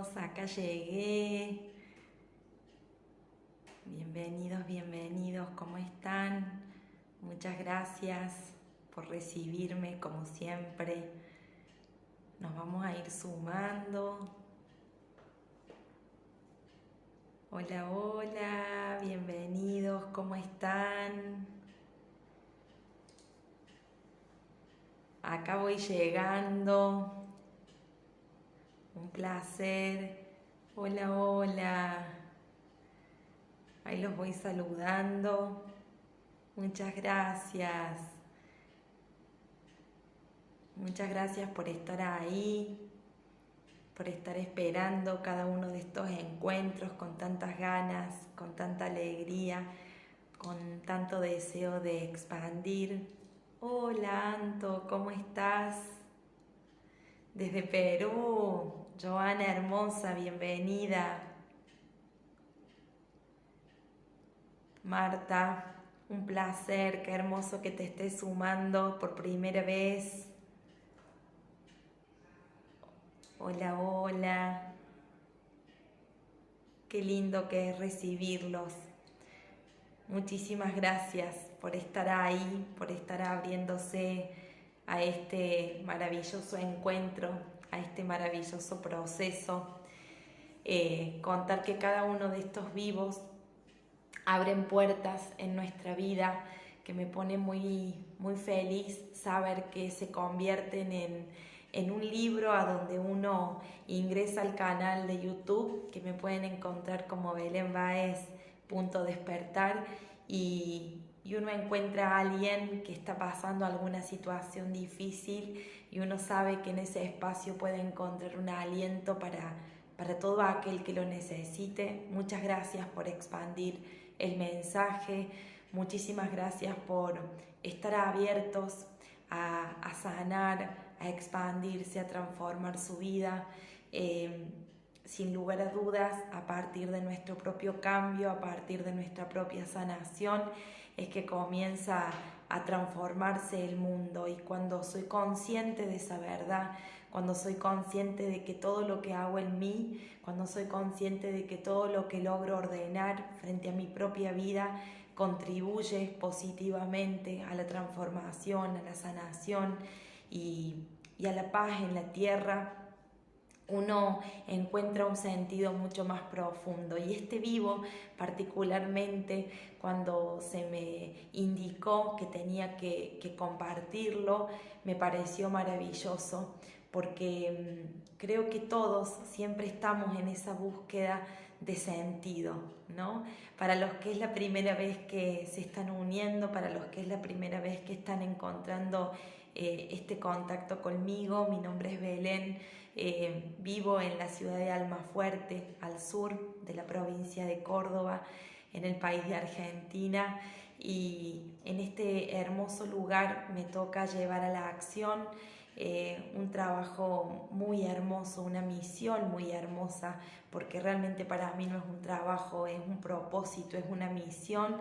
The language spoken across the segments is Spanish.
amigos, acá llegué. Bienvenidos, bienvenidos, ¿cómo están? Muchas gracias por recibirme como siempre. Nos vamos a ir sumando. Hola, hola, bienvenidos, ¿cómo están? Acá voy llegando. Un placer. Hola, hola. Ahí los voy saludando. Muchas gracias. Muchas gracias por estar ahí, por estar esperando cada uno de estos encuentros con tantas ganas, con tanta alegría, con tanto deseo de expandir. Hola Anto, ¿cómo estás? Desde Perú, Joana hermosa, bienvenida. Marta, un placer, qué hermoso que te estés sumando por primera vez. Hola, hola, qué lindo que es recibirlos. Muchísimas gracias por estar ahí, por estar abriéndose a este maravilloso encuentro, a este maravilloso proceso. Contar que cada uno de estos vivos abren puertas en nuestra vida, que me pone muy, muy feliz saber que se convierten en un libro a donde uno ingresa al canal de YouTube, que me pueden encontrar como Belén Báez Despertar, y uno encuentra a alguien que está pasando alguna situación difícil y uno sabe que en ese espacio puede encontrar un aliento para todo aquel que lo necesite. Muchas gracias por expandir el mensaje, muchísimas gracias por estar abiertos a sanar, a expandirse, a transformar su vida. Sin lugar a dudas, a partir de nuestro propio cambio, a partir de nuestra propia sanación, es que comienza a transformarse el mundo. Y cuando soy consciente de esa verdad, cuando soy consciente de que todo lo que hago en mí, cuando soy consciente de que todo lo que logro ordenar frente a mi propia vida contribuye positivamente a la transformación, a la sanación y a la paz en la tierra, uno encuentra un sentido mucho más profundo. Y este vivo, particularmente cuando se me indicó que tenía que compartirlo, me pareció maravilloso, porque creo que todos siempre estamos en esa búsqueda de sentido, ¿no? Para los que es la primera vez que se están uniendo, para los que es la primera vez que están encontrando este contacto conmigo, mi nombre es Belén. Vivo en la ciudad de Almafuerte, al sur de la provincia de Córdoba, en el país de Argentina, y en este hermoso lugar me toca llevar a la acción un trabajo muy hermoso, una misión muy hermosa, porque realmente para mí no es un trabajo, es un propósito, es una misión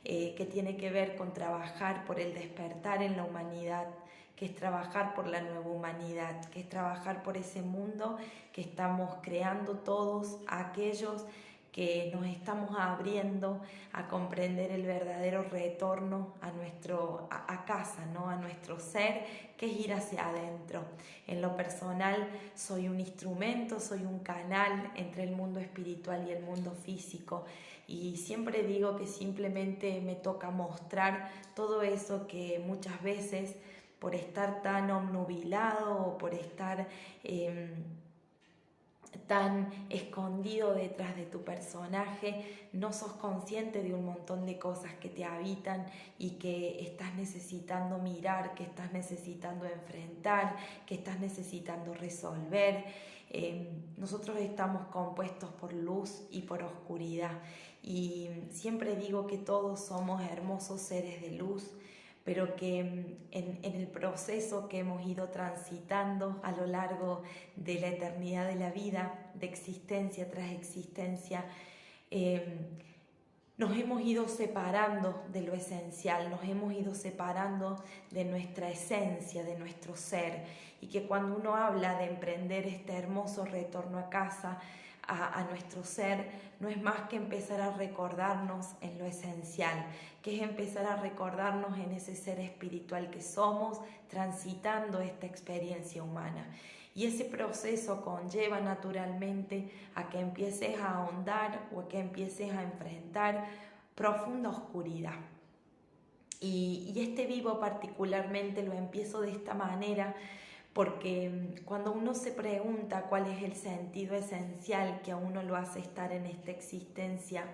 que tiene que ver con trabajar por el despertar en la humanidad, que es trabajar por la nueva humanidad, que es trabajar por ese mundo que estamos creando todos aquellos que nos estamos abriendo a comprender el verdadero retorno a casa, ¿no? A nuestro ser, que es ir hacia adentro. En lo personal soy un instrumento, soy un canal entre el mundo espiritual y el mundo físico, y siempre digo que simplemente me toca mostrar todo eso que muchas veces, por estar tan obnubilado o por estar tan escondido detrás de tu personaje, no sos consciente de un montón de cosas que te habitan y que estás necesitando mirar, que estás necesitando enfrentar, que estás necesitando resolver. Nosotros estamos compuestos por luz y por oscuridad, y siempre digo que todos somos hermosos seres de luz, pero que en el proceso que hemos ido transitando a lo largo de la eternidad de la vida, de existencia tras existencia, nos hemos ido separando de lo esencial, nos hemos ido separando de nuestra esencia, de nuestro ser, y que cuando uno habla de emprender este hermoso retorno a casa, a nuestro ser, no es más que empezar a recordarnos en lo esencial, que es empezar a recordarnos en ese ser espiritual que somos, transitando esta experiencia humana. Y ese proceso conlleva naturalmente a que empieces a ahondar o a que empieces a enfrentar profunda oscuridad. Y este vivo particularmente lo empiezo de esta manera porque cuando uno se pregunta cuál es el sentido esencial que a uno lo hace estar en esta existencia,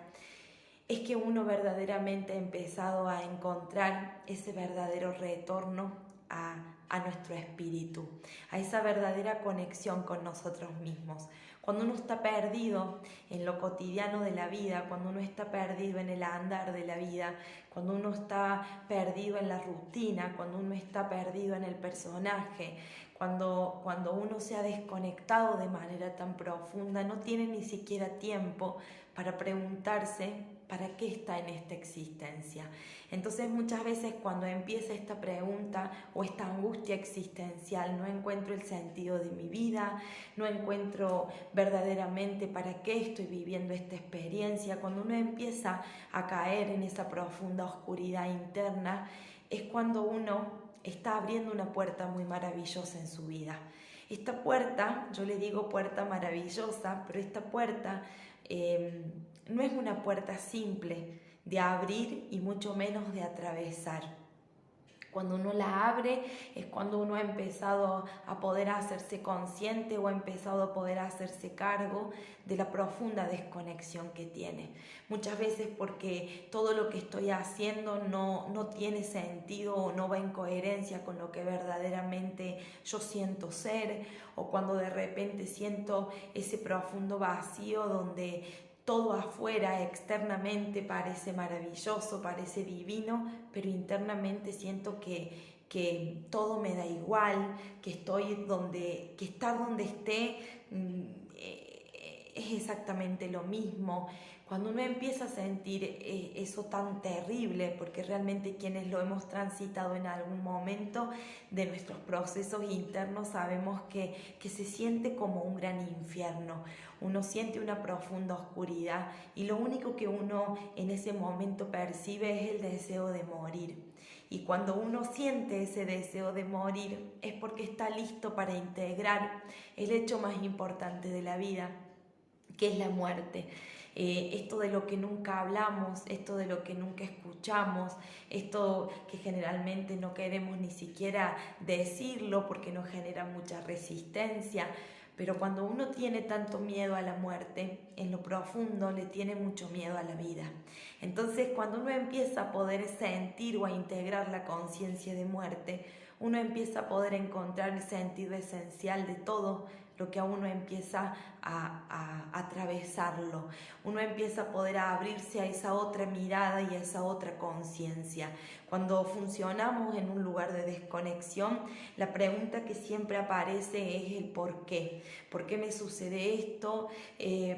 es que uno verdaderamente ha empezado a encontrar ese verdadero retorno a nuestro espíritu, a esa verdadera conexión con nosotros mismos. Cuando uno está perdido en lo cotidiano de la vida, cuando uno está perdido en el andar de la vida, cuando uno está perdido en la rutina, cuando uno está perdido en el personaje, cuando uno se ha desconectado de manera tan profunda, no tiene ni siquiera tiempo para preguntarse para qué está en esta existencia. Entonces muchas veces cuando empieza esta pregunta o esta angustia existencial, no encuentro el sentido de mi vida, no encuentro verdaderamente para qué estoy viviendo esta experiencia, cuando uno empieza a caer en esa profunda oscuridad interna, es cuando uno está abriendo una puerta muy maravillosa en su vida. Esta puerta, yo le digo puerta maravillosa, pero esta puerta no es una puerta simple de abrir y mucho menos de atravesar. Cuando uno la abre es cuando uno ha empezado a poder hacerse consciente o ha empezado a poder hacerse cargo de la profunda desconexión que tiene. Muchas veces porque todo lo que estoy haciendo no tiene sentido o no va en coherencia con lo que verdaderamente yo siento ser, o cuando de repente siento ese profundo vacío donde todo afuera, externamente, parece maravilloso, parece divino, pero internamente siento que todo me da igual, que estar donde esté es exactamente lo mismo. Cuando uno empieza a sentir eso tan terrible, porque realmente quienes lo hemos transitado en algún momento de nuestros procesos internos sabemos que se siente como un gran infierno. Uno siente una profunda oscuridad y lo único que uno en ese momento percibe es el deseo de morir. Y cuando uno siente ese deseo de morir es porque está listo para integrar el hecho más importante de la vida, que es la muerte. Esto de lo que nunca hablamos, esto de lo que nunca escuchamos, esto que generalmente no queremos ni siquiera decirlo porque nos genera mucha resistencia, pero cuando uno tiene tanto miedo a la muerte, en lo profundo le tiene mucho miedo a la vida. Entonces, cuando uno empieza a poder sentir o a integrar la conciencia de muerte, uno empieza a poder encontrar el sentido esencial de todo lo que a uno empieza a atravesarlo. Uno empieza a poder abrirse a esa otra mirada y a esa otra conciencia. Cuando funcionamos en un lugar de desconexión, la pregunta que siempre aparece es el por qué. ¿Por qué me sucede esto?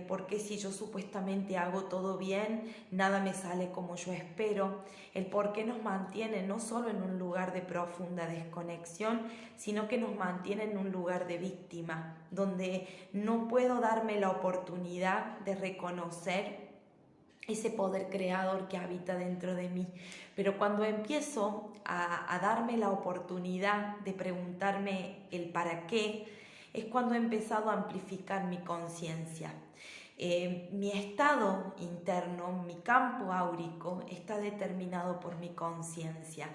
¿Por qué si yo supuestamente hago todo bien, nada me sale como yo espero? El por qué nos mantiene no solo en un lugar de profunda desconexión, sino que nos mantiene en un lugar de víctima, donde no puedo darme la oportunidad de reconocer ese poder creador que habita dentro de mí. Pero cuando empiezo a darme la oportunidad de preguntarme el para qué, es cuando he empezado a amplificar mi conciencia. Mi estado interno, mi campo áurico, está determinado por mi conciencia.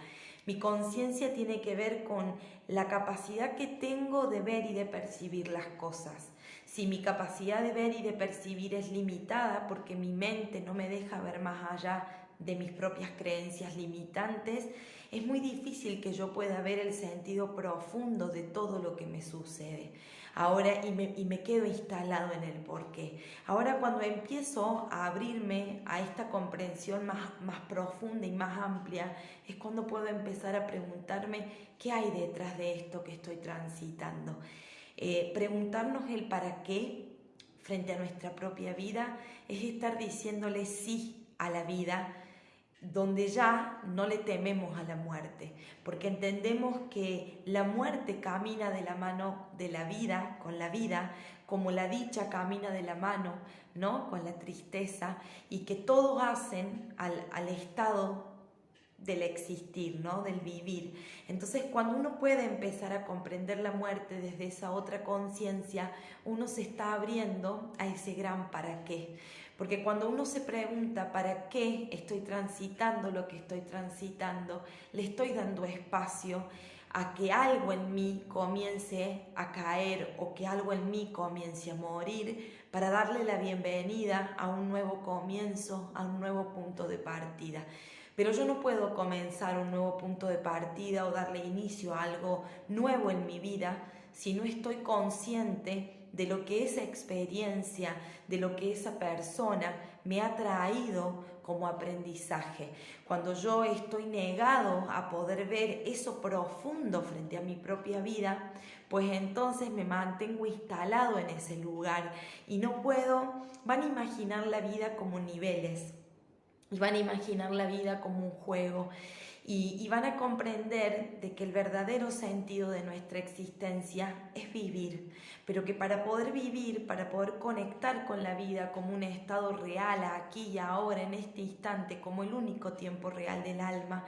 Mi conciencia tiene que ver con la capacidad que tengo de ver y de percibir las cosas. Si mi capacidad de ver y de percibir es limitada porque mi mente no me deja ver más allá de mis propias creencias limitantes, es muy difícil que yo pueda ver el sentido profundo de todo lo que me sucede. Ahora, y me quedo instalado en el porqué. Ahora, cuando empiezo a abrirme a esta comprensión más profunda y más amplia, es cuando puedo empezar a preguntarme qué hay detrás de esto que estoy transitando. Preguntarnos el para qué frente a nuestra propia vida es estar diciéndole sí a la vida, donde ya no le tememos a la muerte, porque entendemos que la muerte camina de la mano de la vida, con la vida, como la dicha camina de la mano, ¿no?, con la tristeza, y que todos hacen al estado del existir, ¿no?, del vivir. Entonces, cuando uno puede empezar a comprender la muerte desde esa otra conciencia, uno se está abriendo a ese gran para qué. Porque cuando uno se pregunta para qué estoy transitando lo que estoy transitando, le estoy dando espacio a que algo en mí comience a caer o que algo en mí comience a morir, para darle la bienvenida a un nuevo comienzo, a un nuevo punto de partida. Pero yo no puedo comenzar un nuevo punto de partida o darle inicio a algo nuevo en mi vida si no estoy consciente de lo que esa experiencia, de lo que esa persona me ha traído como aprendizaje. Cuando yo estoy negado a poder ver eso profundo frente a mi propia vida, pues entonces me mantengo instalado en ese lugar y no puedo. Van a imaginar la vida como niveles y van a imaginar la vida como un juego. Y van a comprender de que el verdadero sentido de nuestra existencia es vivir, pero que para poder vivir, para poder conectar con la vida como un estado real, aquí y ahora, en este instante, como el único tiempo real del alma,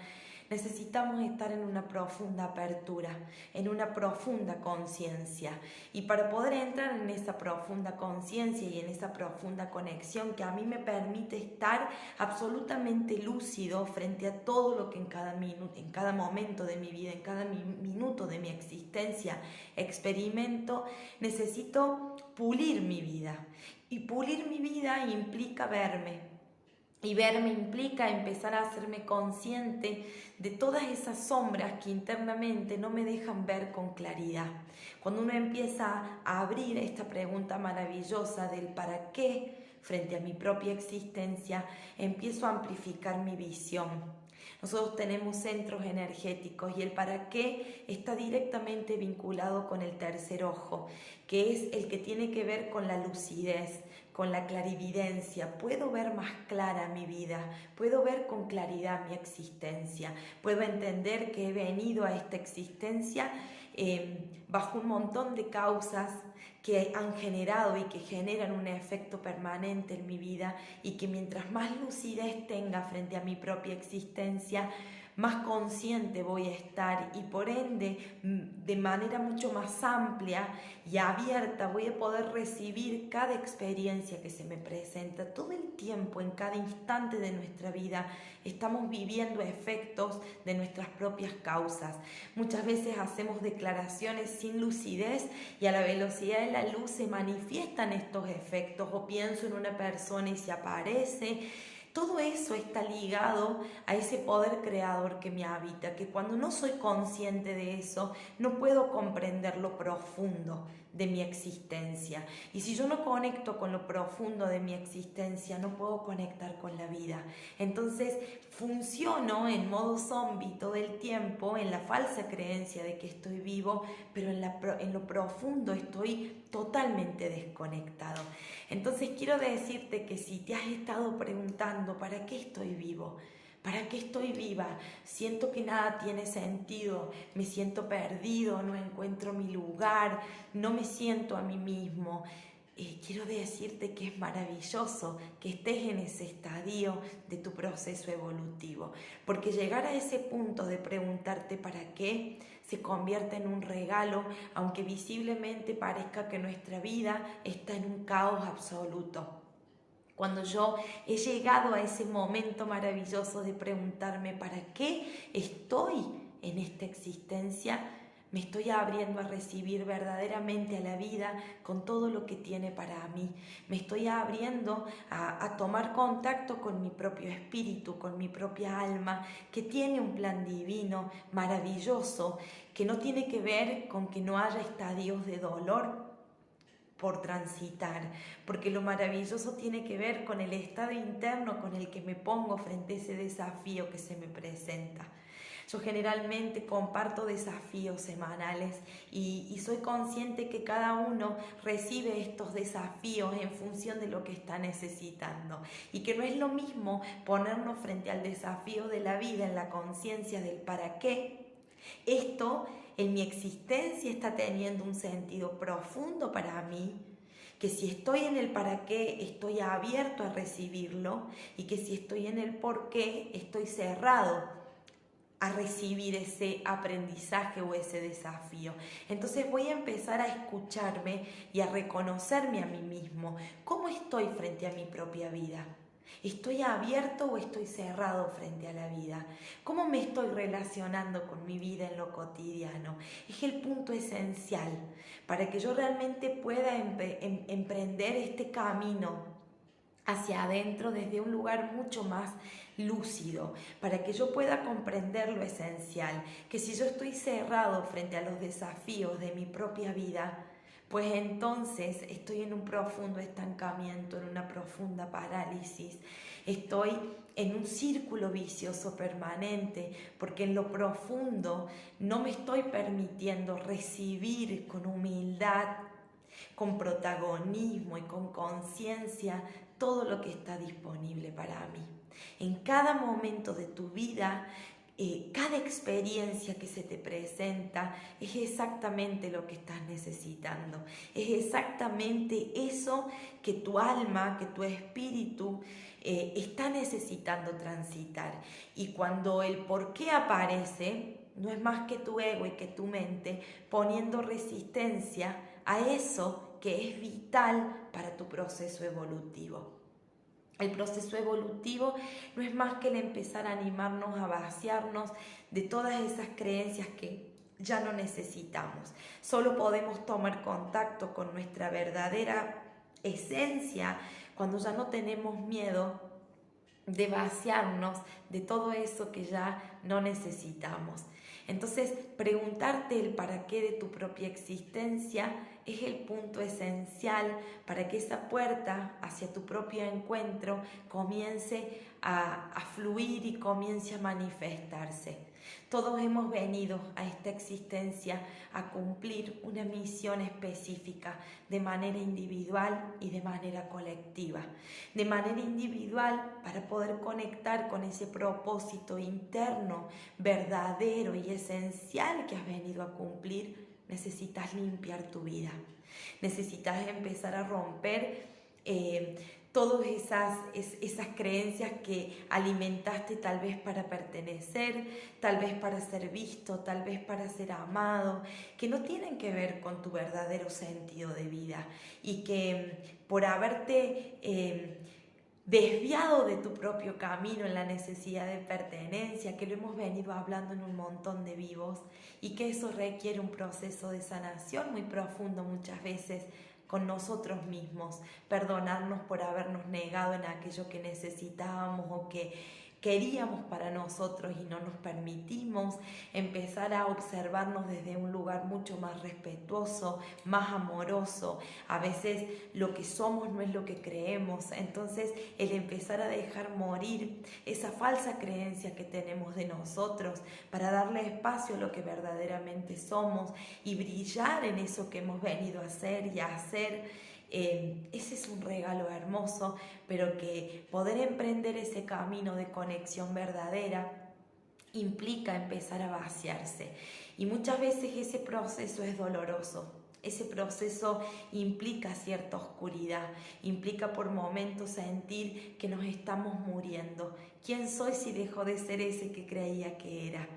necesitamos estar en una profunda apertura, en una profunda conciencia. Y para poder entrar en esa profunda conciencia y en esa profunda conexión que a mí me permite estar absolutamente lúcido frente a todo lo que en cada momento de mi vida, en cada minuto de mi existencia experimento, necesito pulir mi vida. Y pulir mi vida implica verme. Y verme implica empezar a hacerme consciente de todas esas sombras que internamente no me dejan ver con claridad. Cuando uno empieza a abrir esta pregunta maravillosa del para qué frente a mi propia existencia, empiezo a amplificar mi visión. Nosotros tenemos centros energéticos y el para qué está directamente vinculado con el tercer ojo, que es el que tiene que ver con la lucidez, con la clarividencia. Puedo ver más clara mi vida, puedo ver con claridad mi existencia, puedo entender que he venido a esta existencia bajo un montón de causas que han generado y que generan un efecto permanente en mi vida, y que mientras más lucidez tenga frente a mi propia existencia, más consciente voy a estar, y por ende de manera mucho más amplia y abierta voy a poder recibir cada experiencia que se me presenta. Todo el tiempo, en cada instante de nuestra vida, estamos viviendo efectos de nuestras propias causas. Muchas veces hacemos declaraciones sin lucidez y a la velocidad de la luz se manifiestan estos efectos, o pienso en una persona y se aparece. Todo eso está ligado a ese poder creador que me habita, que cuando no soy consciente de eso, no puedo comprender lo profundo de mi existencia. Y si yo no conecto con lo profundo de mi existencia, no puedo conectar con la vida. Entonces funciono en modo zombie todo el tiempo, en la falsa creencia de que estoy vivo, pero en lo profundo estoy totalmente desconectado. Entonces quiero decirte que si te has estado preguntando ¿para qué estoy vivo? ¿Para qué estoy viva? Siento que nada tiene sentido, me siento perdido, no encuentro mi lugar, no me siento a mí mismo. Quiero decirte que es maravilloso que estés en ese estadio de tu proceso evolutivo, porque llegar a ese punto de preguntarte ¿para qué? Se convierte en un regalo, aunque visiblemente parezca que nuestra vida está en un caos absoluto. Cuando yo he llegado a ese momento maravilloso de preguntarme ¿para qué estoy en esta existencia?, me estoy abriendo a recibir verdaderamente a la vida con todo lo que tiene para mí. Me estoy abriendo a tomar contacto con mi propio espíritu, con mi propia alma, que tiene un plan divino maravilloso, que no tiene que ver con que no haya estadios de dolor por transitar, porque lo maravilloso tiene que ver con el estado interno con el que me pongo frente a ese desafío que se me presenta. Yo generalmente comparto desafíos semanales y soy consciente que cada uno recibe estos desafíos en función de lo que está necesitando y que no es lo mismo ponernos frente al desafío de la vida en la conciencia del para qué. Esto en mi existencia está teniendo un sentido profundo para mí, que si estoy en el para qué estoy abierto a recibirlo y que si estoy en el por qué estoy cerrado a recibir ese aprendizaje o ese desafío. Entonces voy a empezar a escucharme y a reconocerme a mí mismo. ¿Cómo estoy frente a mi propia vida? ¿Estoy abierto o estoy cerrado frente a la vida? ¿Cómo me estoy relacionando con mi vida en lo cotidiano? Es el punto esencial para que yo realmente pueda emprender este camino hacia adentro desde un lugar mucho más lúcido, para que yo pueda comprender lo esencial, que si yo estoy cerrado frente a los desafíos de mi propia vida, pues entonces estoy en un profundo estancamiento, en una profunda parálisis, estoy en un círculo vicioso permanente, porque en lo profundo no me estoy permitiendo recibir con humildad, con protagonismo y con conciencia todo lo que está disponible para mí. En cada momento de tu vida, cada experiencia que se te presenta es exactamente lo que estás necesitando. Es exactamente eso que tu alma, que tu espíritu está necesitando transitar. Y cuando el por qué aparece, no es más que tu ego y que tu mente poniendo resistencia a eso que es vital para tu proceso evolutivo. El proceso evolutivo no es más que el empezar a animarnos a vaciarnos de todas esas creencias que ya no necesitamos. Solo podemos tomar contacto con nuestra verdadera esencia cuando ya no tenemos miedo de vaciarnos de todo eso que ya no necesitamos. Entonces, preguntarte el para qué de tu propia existencia es el punto esencial para que esa puerta hacia tu propio encuentro comience a fluir y comience a manifestarse. Todos hemos venido a esta existencia a cumplir una misión específica de manera individual y de manera colectiva. De manera individual para poder conectar con ese propósito interno, verdadero y esencial que has venido a cumplir, necesitas limpiar tu vida. Necesitas empezar a romper todas esas creencias que alimentaste tal vez para pertenecer, tal vez para ser visto, tal vez para ser amado, que no tienen que ver con tu verdadero sentido de vida y que por haberte desviado de tu propio camino en la necesidad de pertenencia, que lo hemos venido hablando en un montón de vivos y que eso requiere un proceso de sanación muy profundo muchas veces con nosotros mismos, perdonarnos por habernos negado en aquello que necesitábamos o que queríamos para nosotros y no nos permitimos, empezar a observarnos desde un lugar mucho más respetuoso, más amoroso. A veces lo que somos no es lo que creemos, entonces el empezar a dejar morir esa falsa creencia que tenemos de nosotros para darle espacio a lo que verdaderamente somos y brillar en eso que hemos venido a hacer y a hacer. Ese es un regalo hermoso, pero que poder emprender ese camino de conexión verdadera implica empezar a vaciarse. Y muchas veces ese proceso es doloroso. Ese proceso implica cierta oscuridad, implica por momentos sentir que nos estamos muriendo. ¿Quién soy si dejo de ser ese que creía que era?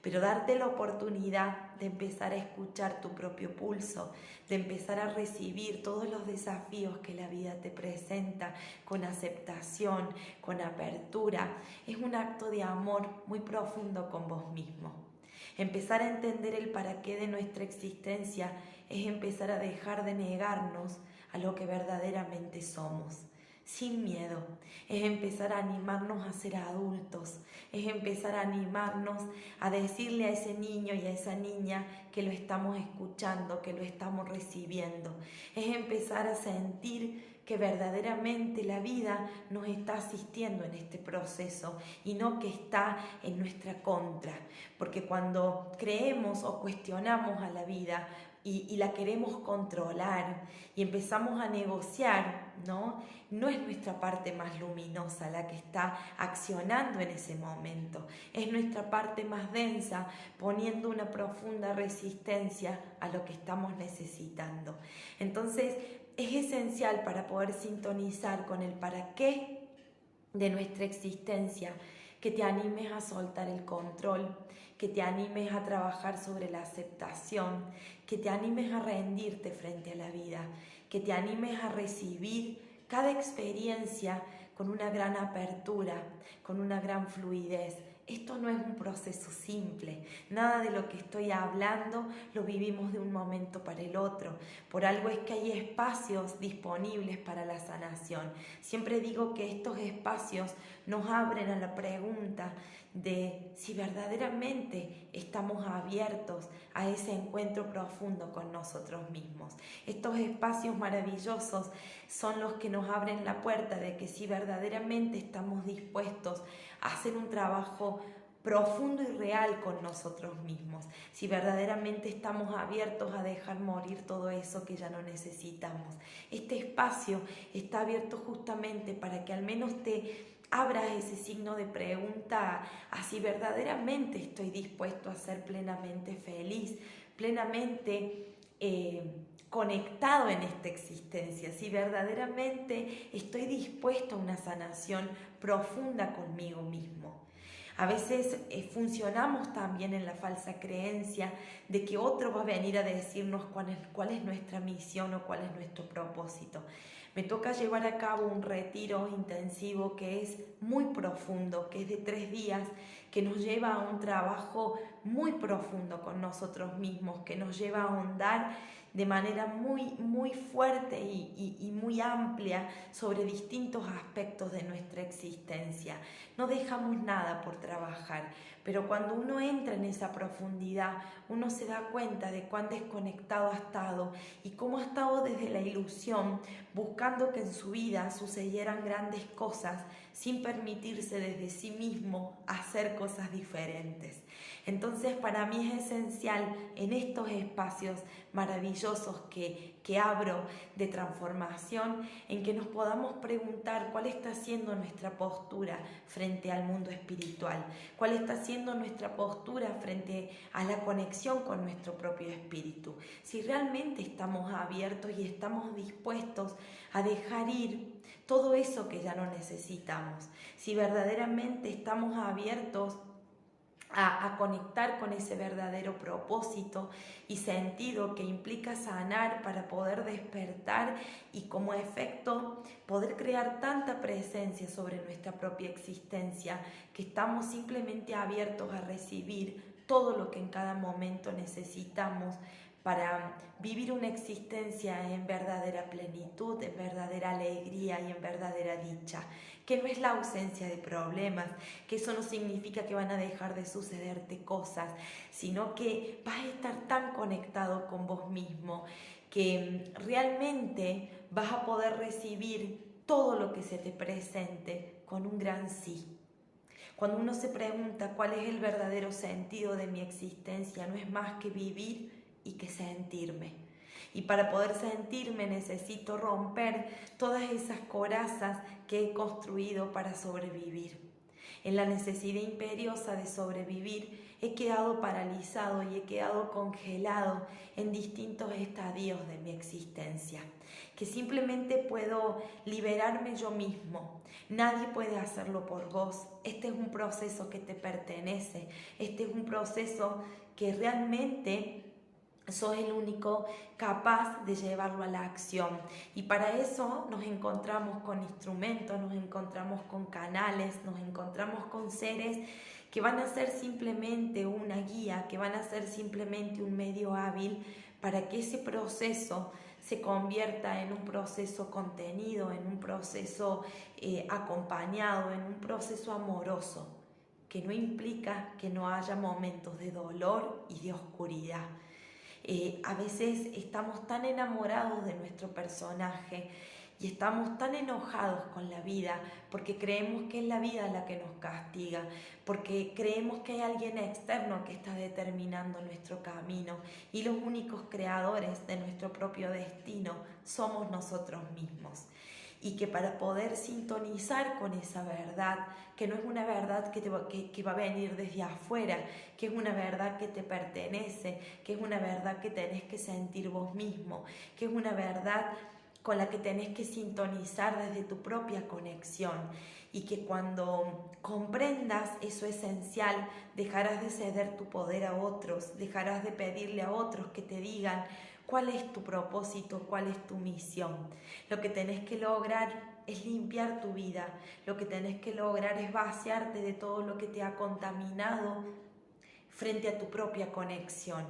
Pero darte la oportunidad de empezar a escuchar tu propio pulso, de empezar a recibir todos los desafíos que la vida te presenta con aceptación, con apertura, es un acto de amor muy profundo con vos mismo. Empezar a entender el para qué de nuestra existencia es empezar a dejar de negarnos a lo que verdaderamente somos. Sin miedo, es empezar a animarnos a ser adultos, es empezar a animarnos a decirle a ese niño y a esa niña que lo estamos escuchando, que lo estamos recibiendo, es empezar a sentir que que verdaderamente la vida nos está asistiendo en este proceso y no que está en nuestra contra. Porque cuando creemos o cuestionamos a la vida y la queremos controlar y empezamos a negociar, no es nuestra parte más luminosa la que está accionando en ese momento, es nuestra parte más densa poniendo una profunda resistencia a lo que estamos necesitando. Entonces es esencial para poder sintonizar con el para qué de nuestra existencia, que te animes a soltar el control, que te animes a trabajar sobre la aceptación, que te animes a rendirte frente a la vida, que te animes a recibir cada experiencia con una gran apertura, con una gran fluidez. Esto no es un proceso simple, nada de lo que estoy hablando lo vivimos de un momento para el otro. Por algo es que hay espacios disponibles para la sanación. Siempre digo que estos espacios nos abren a la pregunta de si verdaderamente estamos abiertos a ese encuentro profundo con nosotros mismos. Estos espacios maravillosos son los que nos abren la puerta de que si verdaderamente estamos dispuestos a hacer un trabajo profundo y real con nosotros mismos, si verdaderamente estamos abiertos a dejar morir todo eso que ya no necesitamos. Este espacio está abierto justamente para que al menos te abras ese signo de pregunta a si verdaderamente estoy dispuesto a ser plenamente feliz, plenamente conectado en esta existencia, si verdaderamente estoy dispuesto a una sanación profunda conmigo mismo. A veces funcionamos también en la falsa creencia de que otro va a venir a decirnos cuál es nuestra misión o cuál es nuestro propósito. Me toca llevar a cabo un retiro intensivo que es muy profundo, que es de 3 días, que nos lleva a un trabajo muy profundo con nosotros mismos, que nos lleva a ahondar de manera muy fuerte y muy amplia sobre distintos aspectos de nuestra existencia. No dejamos nada por trabajar, pero cuando uno entra en esa profundidad, uno se da cuenta de cuán desconectado ha estado y cómo ha estado desde la ilusión, buscando que en su vida sucedieran grandes cosas sin permitirse desde sí mismo hacer cosas diferentes. Entonces, para mí es esencial en estos espacios maravillosos que abro de transformación, en que nos podamos preguntar cuál está siendo nuestra postura frente al mundo espiritual, cuál está siendo nuestra postura frente a la conexión con nuestro propio espíritu. Si realmente estamos abiertos y estamos dispuestos a dejar ir todo eso que ya no necesitamos, si verdaderamente estamos abiertos a conectar con ese verdadero propósito y sentido que implica sanar para poder despertar y como efecto poder crear tanta presencia sobre nuestra propia existencia que estamos simplemente abiertos a recibir todo lo que en cada momento necesitamos para vivir una existencia en verdadera plenitud, en verdadera alegría y en verdadera dicha, que no es la ausencia de problemas, que eso no significa que van a dejar de sucederte cosas, sino que vas a estar tan conectado con vos mismo que realmente vas a poder recibir todo lo que se te presente con un gran sí. Cuando uno se pregunta cuál es el verdadero sentido de mi existencia, no es más que vivir y que sentirme. Y para poder sentirme necesito romper todas esas corazas que he construido para sobrevivir. En la necesidad imperiosa de sobrevivir he quedado paralizado y he quedado congelado en distintos estadios de mi existencia, que simplemente puedo liberarme yo mismo. Nadie puede hacerlo por vos. Este es un proceso que te pertenece. Este es un proceso que realmente sos el único capaz de llevarlo a la acción. Y para eso nos encontramos con instrumentos, nos encontramos con canales, nos encontramos con seres que van a ser simplemente una guía, que van a ser simplemente un medio hábil para que ese proceso se convierta en un proceso contenido, en un proceso acompañado, en un proceso amoroso, que no implica que no haya momentos de dolor y de oscuridad. A veces estamos tan enamorados de nuestro personaje y estamos tan enojados con la vida porque creemos que es la vida la que nos castiga, porque creemos que hay alguien externo que está determinando nuestro camino y los únicos creadores de nuestro propio destino somos nosotros mismos. Y que para poder sintonizar con esa verdad, que no es una verdad que va a venir desde afuera, que es una verdad que te pertenece, que es una verdad que tenés que sentir vos mismo, que es una verdad con la que tenés que sintonizar desde tu propia conexión, y que cuando comprendas eso esencial, dejarás de ceder tu poder a otros, dejarás de pedirle a otros que te digan cuál es tu propósito, cuál es tu misión. Lo que tenés que lograr es limpiar tu vida, lo que tenés que lograr es vaciarte de todo lo que te ha contaminado frente a tu propia conexión.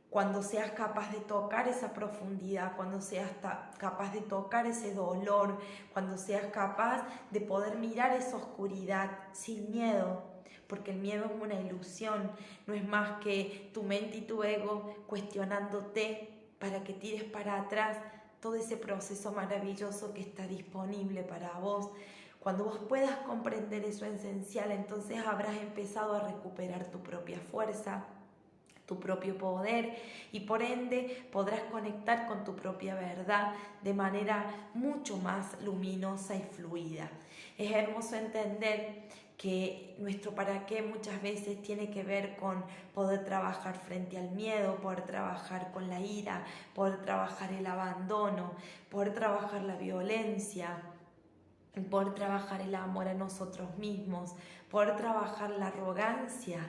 Cuando seas capaz de tocar esa profundidad, cuando seas capaz de tocar ese dolor, cuando seas capaz de poder mirar esa oscuridad sin miedo, porque el miedo es una ilusión, no es más que tu mente y tu ego cuestionándote para que tires para atrás todo ese proceso maravilloso que está disponible para vos. Cuando vos puedas comprender eso esencial, entonces habrás empezado a recuperar tu propia fuerza, tu propio poder, y por ende podrás conectar con tu propia verdad de manera mucho más luminosa y fluida. Es hermoso entender que nuestro para qué muchas veces tiene que ver con poder trabajar frente al miedo, poder trabajar con la ira, poder trabajar el abandono, poder trabajar la violencia, poder trabajar el amor a nosotros mismos, poder trabajar la arrogancia,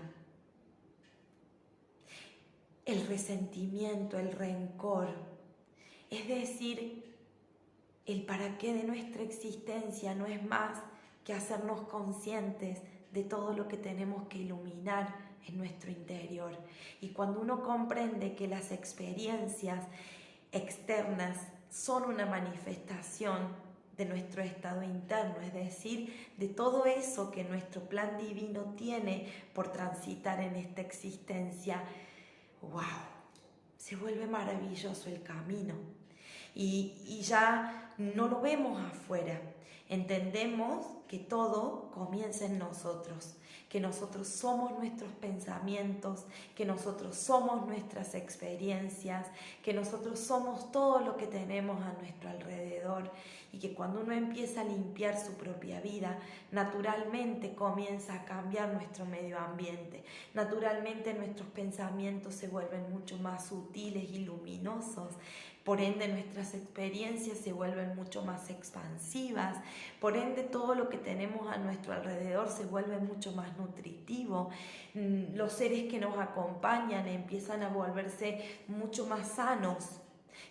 el resentimiento, el rencor. Es decir, el para qué de nuestra existencia no es más que hacernos conscientes de todo lo que tenemos que iluminar en nuestro interior. Y cuando uno comprende que las experiencias externas son una manifestación de nuestro estado interno, es decir, de todo eso que nuestro plan divino tiene por transitar en esta existencia, ¡wow! Se vuelve maravilloso el camino. Y ya no lo vemos afuera. Entendemos que todo comienza en nosotros, que nosotros somos nuestros pensamientos, que nosotros somos nuestras experiencias, que nosotros somos todo lo que tenemos a nuestro alrededor, y que cuando uno empieza a limpiar su propia vida, naturalmente comienza a cambiar nuestro medio ambiente, naturalmente nuestros pensamientos se vuelven mucho más sutiles y luminosos, por ende nuestras experiencias se vuelven mucho más expansivas, por ende todo lo que tenemos a nuestro alrededor se vuelve mucho más nutritivo, los seres que nos acompañan empiezan a volverse mucho más sanos,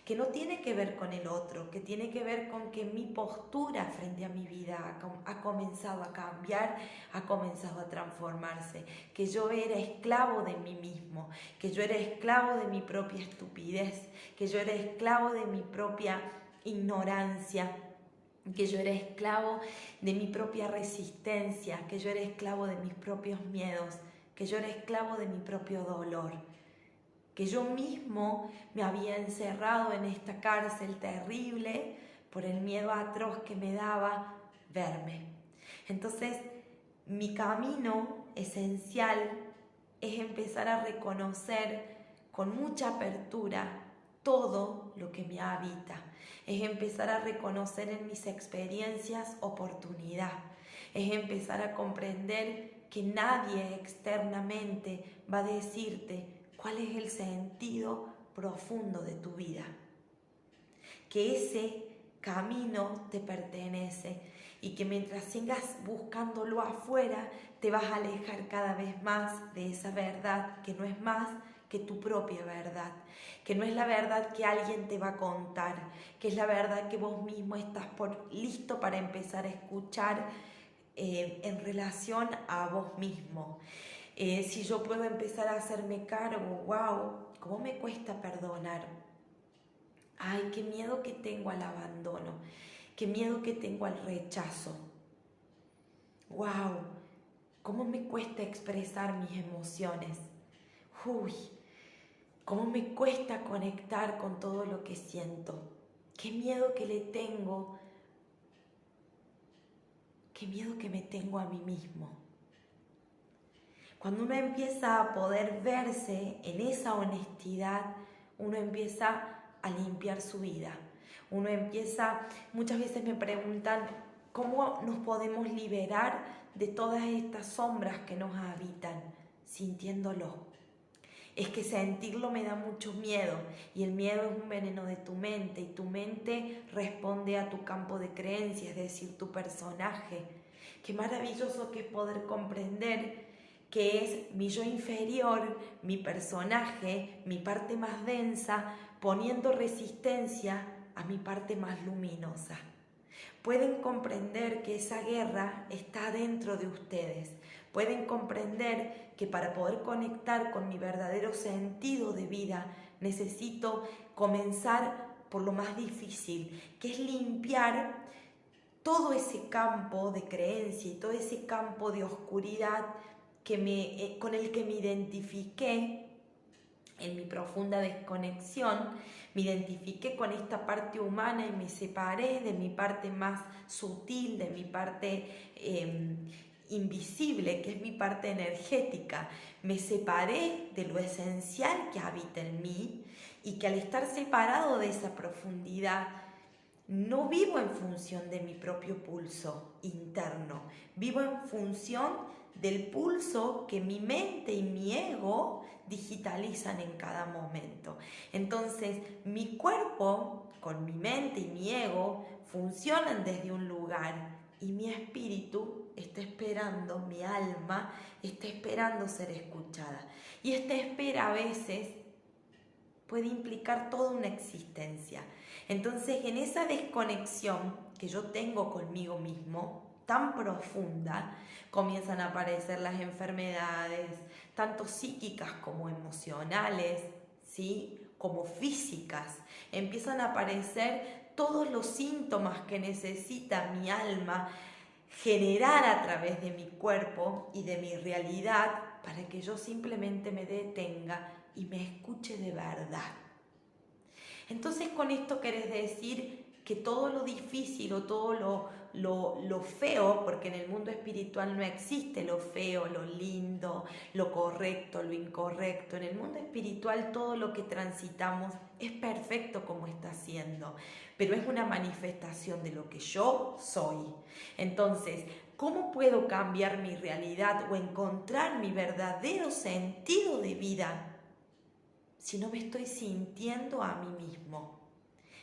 que no tiene que ver con el otro, que tiene que ver con que mi postura frente a mi vida ha comenzado a cambiar, ha comenzado a transformarse, que yo era esclavo de mí mismo, que yo era esclavo de mi propia estupidez, que yo era esclavo de mi propia ignorancia, que yo era esclavo de mi propia resistencia, que yo era esclavo de mis propios miedos, que yo era esclavo de mi propio dolor, que yo mismo me había encerrado en esta cárcel terrible por el miedo atroz que me daba verme. Entonces, mi camino esencial es empezar a reconocer con mucha apertura todo lo que me habita. Es empezar a reconocer en mis experiencias oportunidad. Es empezar a comprender que nadie externamente va a decirte cuál es el sentido profundo de tu vida, que ese camino te pertenece y que mientras sigas buscándolo afuera te vas a alejar cada vez más de esa verdad que no es más que tu propia verdad, que no es la verdad que alguien te va a contar, que es la verdad que vos mismo estás listo para empezar a escuchar en relación a vos mismo. Si yo puedo empezar a hacerme cargo, wow, ¿cómo me cuesta perdonar? Ay, qué miedo que tengo al abandono, qué miedo que tengo al rechazo. Wow, ¿cómo me cuesta expresar mis emociones? Uy, ¿cómo me cuesta conectar con todo lo que siento? qué miedo que le tengo, qué miedo que me tengo a mí mismo. Cuando uno empieza a poder verse en esa honestidad, uno empieza a limpiar su vida. Muchas veces me preguntan, ¿cómo nos podemos liberar de todas estas sombras que nos habitan? Sintiéndolo. Es que sentirlo me da mucho miedo, y el miedo es un veneno de tu mente, y tu mente responde a tu campo de creencia, es decir, tu personaje. Qué maravilloso que es poder comprender que es mi yo inferior, mi personaje, mi parte más densa, poniendo resistencia a mi parte más luminosa. Pueden comprender que esa guerra está dentro de ustedes. Pueden comprender que para poder conectar con mi verdadero sentido de vida, necesito comenzar por lo más difícil, que es limpiar todo ese campo de creencia y todo ese campo de oscuridad con el que me identifiqué en mi profunda desconexión. Me identifiqué con esta parte humana y me separé de mi parte más sutil, de mi parte invisible, que es mi parte energética. Me separé de lo esencial que habita en mí, y que al estar separado de esa profundidad, no vivo en función de mi propio pulso interno, vivo en función del pulso que mi mente y mi ego digitalizan en cada momento. Entonces, mi cuerpo con mi mente y mi ego funcionan desde un lugar, y mi espíritu está esperando, mi alma está esperando ser escuchada. Y esta espera a veces puede implicar toda una existencia. Entonces, en esa desconexión que yo tengo conmigo mismo, tan profunda, comienzan a aparecer las enfermedades, tanto psíquicas como emocionales, ¿sí?, como físicas. Empiezan a aparecer todos los síntomas que necesita mi alma generar a través de mi cuerpo y de mi realidad, para que yo simplemente me detenga y me escuche de verdad. Entonces, con esto querés decir que todo lo difícil o todo lo feo, porque en el mundo espiritual no existe lo feo, lo lindo, lo correcto, lo incorrecto. En el mundo espiritual todo lo que transitamos es perfecto como está siendo, pero es una manifestación de lo que yo soy. Entonces, ¿cómo puedo cambiar mi realidad o encontrar mi verdadero sentido de vida si no me estoy sintiendo a mí mismo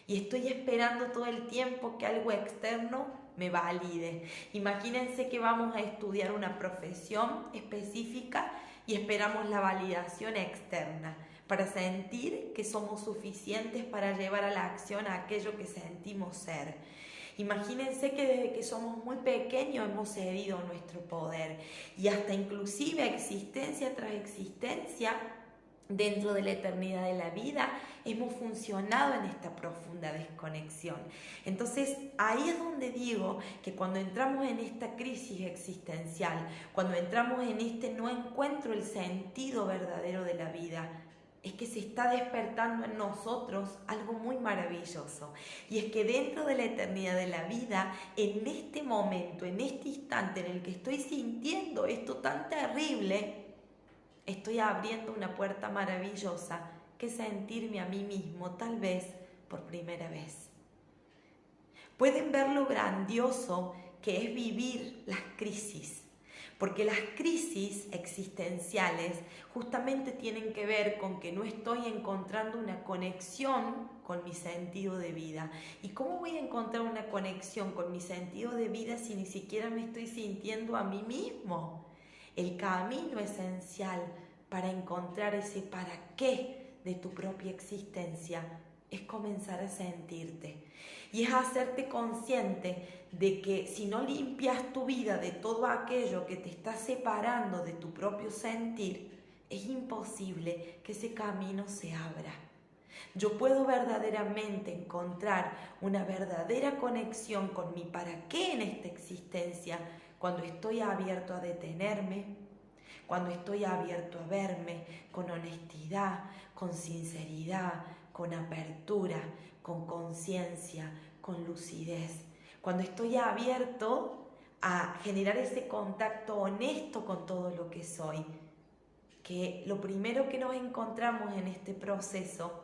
y estoy esperando todo el tiempo que algo externo me valide? Imagínense que vamos a estudiar una profesión específica y esperamos la validación externa para sentir que somos suficientes para llevar a la acción aquello que sentimos ser. Imagínense que desde que somos muy pequeños hemos cedido nuestro poder, y hasta inclusive existencia tras existencia, dentro de la eternidad de la vida, hemos funcionado en esta profunda desconexión. Entonces, ahí es donde digo que cuando entramos en esta crisis existencial, cuando entramos en este no encuentro el sentido verdadero de la vida, es que se está despertando en nosotros algo muy maravilloso. Y es que dentro de la eternidad de la vida, en este momento, en este instante en el que estoy sintiendo esto tan terrible, estoy abriendo una puerta maravillosa, que es sentirme a mí mismo, tal vez por primera vez. Pueden ver lo grandioso que es vivir las crisis, porque las crisis existenciales justamente tienen que ver con que no estoy encontrando una conexión con mi sentido de vida. ¿Y cómo voy a encontrar una conexión con mi sentido de vida si ni siquiera me estoy sintiendo a mí mismo? El camino esencial para encontrar ese para qué de tu propia existencia es comenzar a sentirte. Y es hacerte consciente de que si no limpias tu vida de todo aquello que te está separando de tu propio sentir, es imposible que ese camino se abra. Yo puedo verdaderamente encontrar una verdadera conexión con mi para qué en esta existencia cuando estoy abierto a detenerme, cuando estoy abierto a verme con honestidad, con sinceridad, con apertura, con conciencia, con lucidez. Cuando estoy abierto a generar ese contacto honesto con todo lo que soy, que lo primero que nos encontramos en este proceso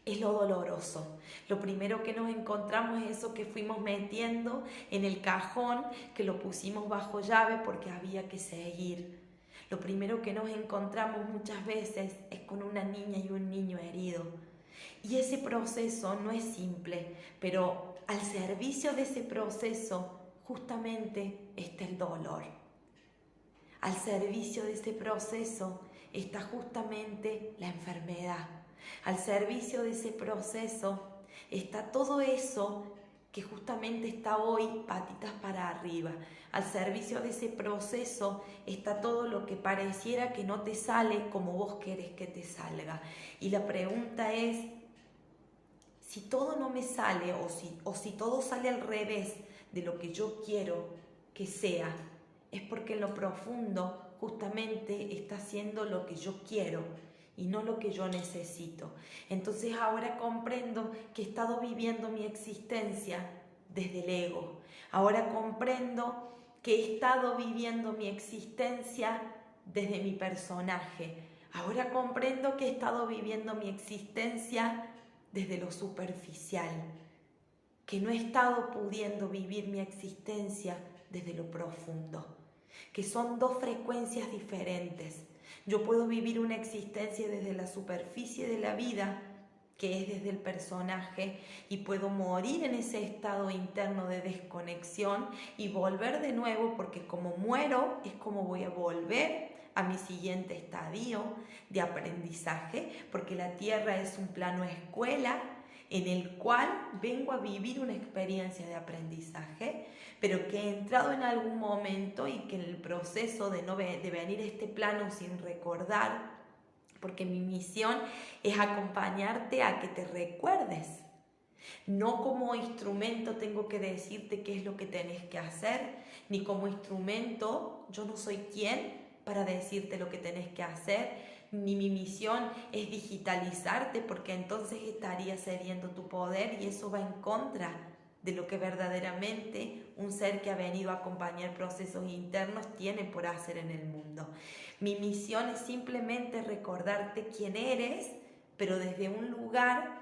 es lo doloroso. Lo primero que nos encontramos es eso que fuimos metiendo en el cajón, que lo pusimos bajo llave porque había que seguir. Lo primero que nos encontramos muchas veces es con una niña y un niño herido. Y ese proceso no es simple, pero al servicio de ese proceso justamente está el dolor. Al servicio de ese proceso está justamente la enfermedad. Al servicio de ese proceso está todo eso que justamente está hoy patitas para arriba. Al servicio de ese proceso está todo lo que pareciera que no te sale como vos querés que te salga. Y la pregunta es, si todo no me sale o si todo sale al revés de lo que yo quiero que sea, es porque en lo profundo justamente está haciendo lo que yo quiero y no lo que yo necesito. Entonces ahora comprendo que he estado viviendo mi existencia desde el ego. Ahora comprendo que he estado viviendo mi existencia desde mi personaje. Ahora comprendo que he estado viviendo mi existencia desde lo superficial, que no he estado pudiendo vivir mi existencia desde lo profundo, que son dos frecuencias diferentes. Yo puedo vivir una existencia desde la superficie de la vida, que es desde el personaje, y puedo morir en ese estado interno de desconexión y volver de nuevo, porque como muero es como voy a volver a mi siguiente estadio de aprendizaje, porque la tierra es un plano escuela en el cual vengo a vivir una experiencia de aprendizaje, pero que he entrado en algún momento y que en el proceso de venir a este plano sin recordar, porque mi misión es acompañarte a que te recuerdes. No como instrumento tengo que decirte qué es lo que tenés que hacer, ni como instrumento yo no soy quien para decirte lo que tenés que hacer, ni mi misión es digitalizarte porque entonces estaría cediendo tu poder y eso va en contra de lo que verdaderamente un ser que ha venido a acompañar procesos internos tiene por hacer en el mundo. Mi misión es simplemente recordarte quién eres, pero desde un lugar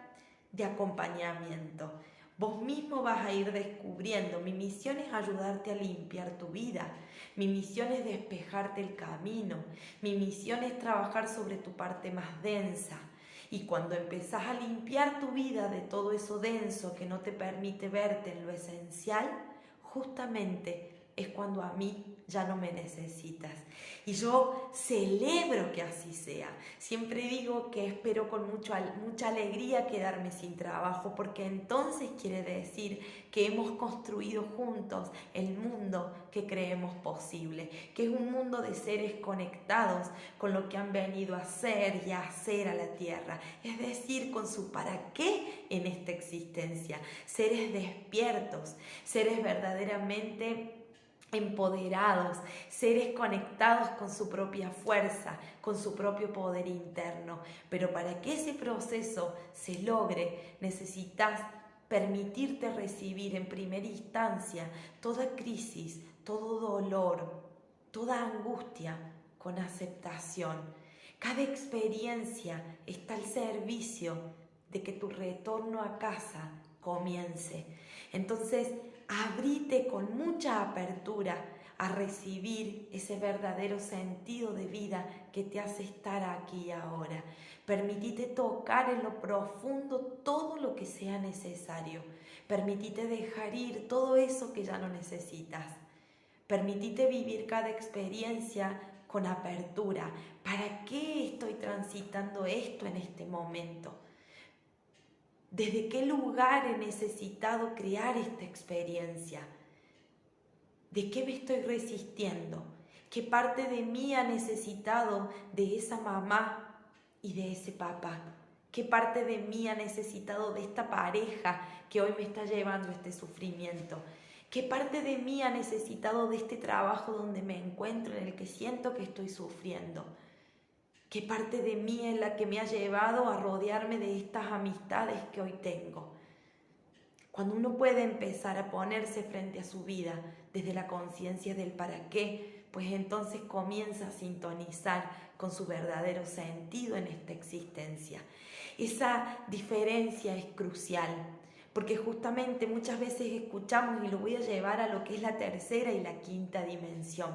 de acompañamiento. Vos mismo vas a ir descubriendo. Mi misión es ayudarte a limpiar tu vida. Mi misión es despejarte el camino. Mi misión es trabajar sobre tu parte más densa. Y cuando empezás a limpiar tu vida de todo eso denso que no te permite verte en lo esencial, justamente es cuando a mí ya no me necesitas. Y yo celebro que así sea. Siempre digo que espero con mucha alegría quedarme sin trabajo, porque entonces quiere decir que hemos construido juntos el mundo que creemos posible, que es un mundo de seres conectados con lo que han venido a ser y a hacer a la tierra, es decir, con su para qué en esta existencia. Seres despiertos, seres verdaderamente empoderados, seres conectados con su propia fuerza, con su propio poder interno. Pero para que ese proceso se logre, necesitas permitirte recibir en primera instancia toda crisis, todo dolor, toda angustia con aceptación. Cada experiencia está al servicio de que tu retorno a casa comience. Entonces, abrite con mucha apertura a recibir ese verdadero sentido de vida que te hace estar aquí y ahora. Permitite tocar en lo profundo todo lo que sea necesario. Permitite dejar ir todo eso que ya no necesitas. Permitite vivir cada experiencia con apertura. ¿Para qué estoy transitando esto en este momento? ¿Desde qué lugar he necesitado crear esta experiencia? ¿De qué me estoy resistiendo? ¿Qué parte de mí ha necesitado de esa mamá y de ese papá? ¿Qué parte de mí ha necesitado de esta pareja que hoy me está llevando a este sufrimiento? ¿Qué parte de mí ha necesitado de este trabajo donde me encuentro, en el que siento que estoy sufriendo? ¿Qué parte de mí es la que me ha llevado a rodearme de estas amistades que hoy tengo? Cuando uno puede empezar a ponerse frente a su vida desde la conciencia del para qué, pues entonces comienza a sintonizar con su verdadero sentido en esta existencia. Esa diferencia es crucial, porque justamente muchas veces escuchamos, y lo voy a llevar a lo que es la tercera y la quinta dimensión.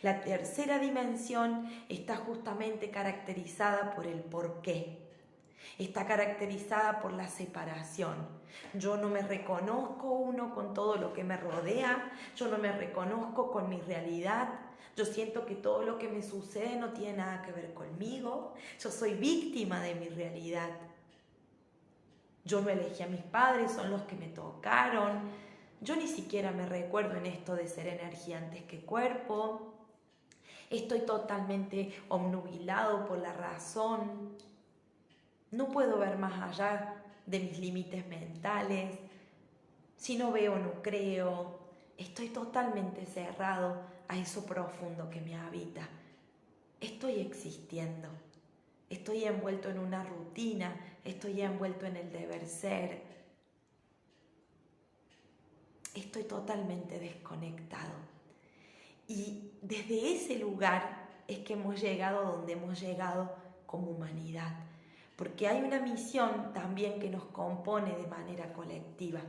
La tercera dimensión está justamente caracterizada por el por qué. Está caracterizada por la separación. Yo no me reconozco uno con todo lo que me rodea, yo no me reconozco con mi realidad, yo siento que todo lo que me sucede no tiene nada que ver conmigo, yo soy víctima de mi realidad. Yo no elegí a mis padres, son los que me tocaron. Yo ni siquiera me recuerdo en esto de ser energía antes que cuerpo. Estoy totalmente obnubilado por la razón. No puedo ver más allá de mis límites mentales. Si no veo, no creo. Estoy totalmente cerrado a eso profundo que me habita. Estoy existiendo. Estoy envuelto en una rutina. Estoy envuelto en el deber ser. Estoy totalmente desconectado. Y desde ese lugar es que hemos llegado donde hemos llegado como humanidad. Porque hay una misión también que nos compone de manera colectiva.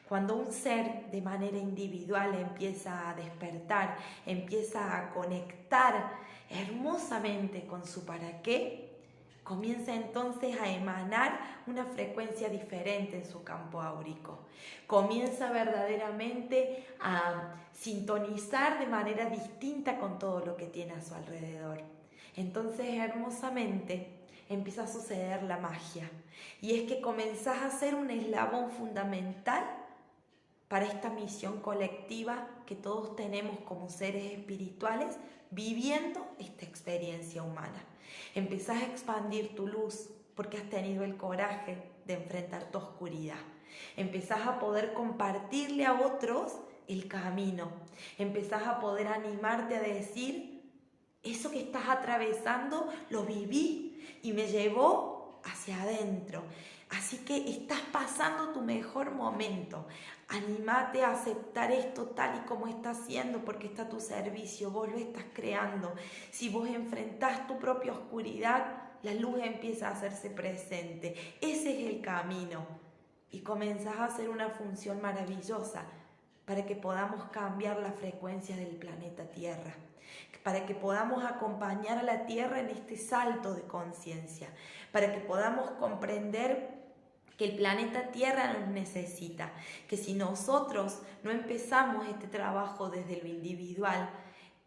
Cuando un ser de manera individual empieza a despertar, empieza a conectar hermosamente con su para qué, comienza entonces a emanar una frecuencia diferente en su campo áurico. Comienza verdaderamente a sintonizar de manera distinta con todo lo que tiene a su alrededor. Entonces, hermosamente, empieza a suceder la magia. Y es que comenzás a ser un eslabón fundamental para esta misión colectiva que todos tenemos como seres espirituales viviendo esta experiencia humana. Empezás a expandir tu luz porque has tenido el coraje de enfrentar tu oscuridad. Empezás a poder compartirle a otros el camino. Empezás a poder animarte a decir: eso que estás atravesando lo viví y me llevó hacia adentro. Así que estás pasando tu mejor momento. Anímate a aceptar esto tal y como está siendo, porque está a tu servicio, vos lo estás creando. Si vos enfrentás tu propia oscuridad, la luz empieza a hacerse presente. Ese es el camino. Y comenzás a hacer una función maravillosa para que podamos cambiar la frecuencia del planeta Tierra, para que podamos acompañar a la Tierra en este salto de conciencia, para que podamos comprender que el planeta Tierra nos necesita, que si nosotros no empezamos este trabajo desde lo individual,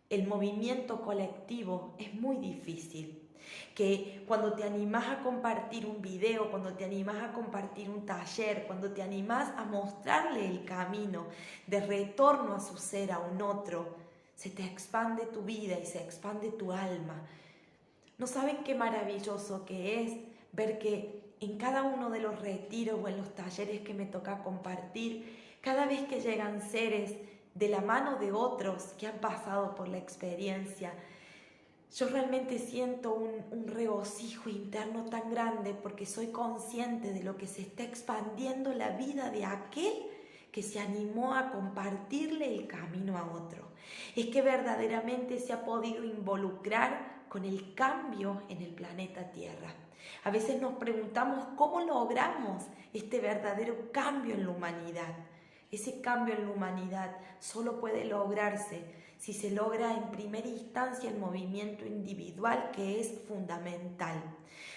el movimiento colectivo es muy difícil. Que cuando te animás a compartir un video, cuando te animás a compartir un taller, cuando te animás a mostrarle el camino de retorno a su ser a un otro, se te expande tu vida y se expande tu alma. ¿No saben qué maravilloso que es ver que en cada uno de los retiros o en los talleres que me toca compartir, cada vez que llegan seres de la mano de otros que han pasado por la experiencia, yo realmente siento un regocijo interno tan grande porque soy consciente de lo que se está expandiendo la vida de aquel que se animó a compartirle el camino a otro. Es que verdaderamente se ha podido involucrar con el cambio en el planeta Tierra. A veces nos preguntamos cómo logramos este verdadero cambio en la humanidad. Ese cambio en la humanidad solo puede lograrse si se logra en primera instancia el movimiento individual, que es fundamental.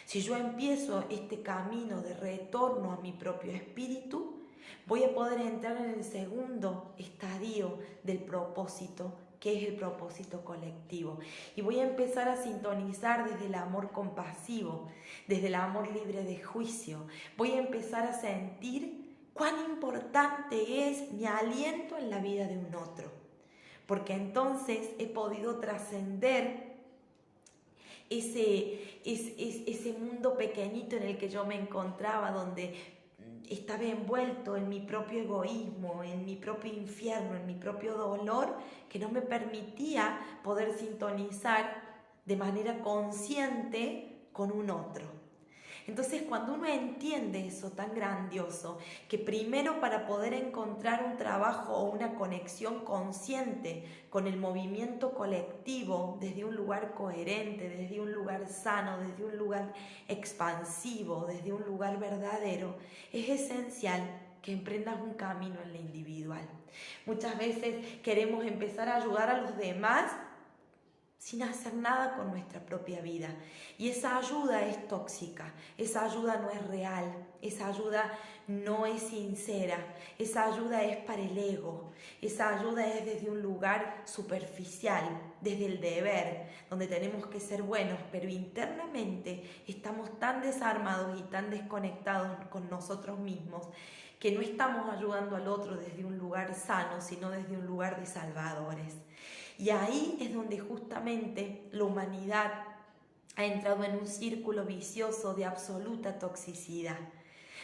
Si yo empiezo este camino de retorno a mi propio espíritu, voy a poder entrar en el segundo estadio del propósito, que es el propósito colectivo. Y voy a empezar a sintonizar desde el amor compasivo, desde el amor libre de juicio. Voy a empezar a sentir cuán importante es mi aliento en la vida de un otro. Porque entonces he podido trascender ese mundo pequeñito en el que yo me encontraba, donde estaba envuelto en mi propio egoísmo, en mi propio infierno, en mi propio dolor, que no me permitía poder sintonizar de manera consciente con un otro. Entonces, cuando uno entiende eso tan grandioso, que primero para poder encontrar un trabajo o una conexión consciente con el movimiento colectivo, desde un lugar coherente, desde un lugar sano, desde un lugar expansivo, desde un lugar verdadero, es esencial que emprendas un camino en lo individual. Muchas veces queremos empezar a ayudar a los demás sin hacer nada con nuestra propia vida. Y esa ayuda es tóxica, esa ayuda no es real, esa ayuda no es sincera, esa ayuda es para el ego, esa ayuda es desde un lugar superficial, desde el deber, donde tenemos que ser buenos, pero internamente estamos tan desarmados y tan desconectados con nosotros mismos que no estamos ayudando al otro desde un lugar sano, sino desde un lugar de salvadores. Y ahí es donde justamente la humanidad ha entrado en un círculo vicioso de absoluta toxicidad.